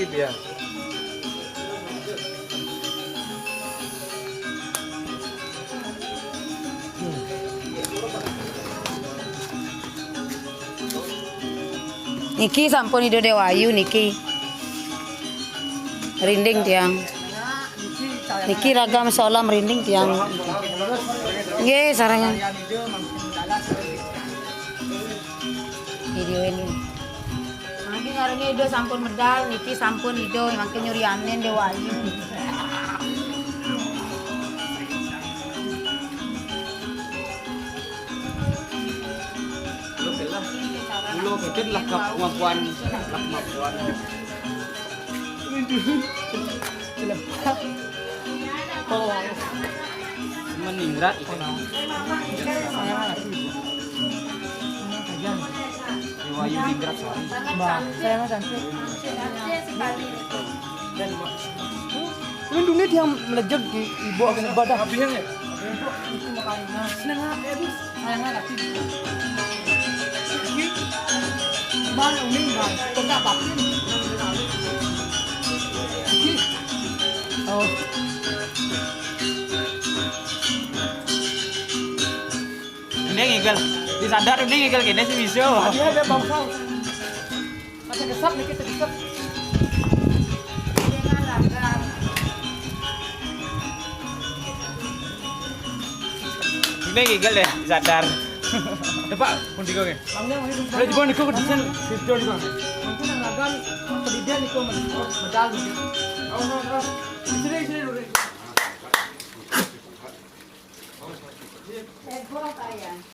skip ya. Niki sampun ide Dewayu niki. Merinding tiang. Niki ragam seolah merinding tiang. Nggih sarangan. Video ini. Mangke ngarene ide sampun medal, niki sampun ide mangke nyurianen Dewayu. Dulu bikin lah kemampuan. Oh, meningrat itu. Dewayu ningrat sorry. Saya mah cantik. Ini dunia dia melejak di ibu akan ibadah. Habisnya ya? Itu makanya. Senang habis. Sayangnya lagi. Ban ông Ninh vào công tác bọc Ini ngigel, disadar ini ngigel gini sih bisa. Dia ada bang sau. Masih kesap nih kita kesap. Ini ngigel deh, disadar. Pak, pun tiga ke. Udah juga nih kau desain video juga. Mungkin yang agak pendidikan itu medal. Oh, sini dulu.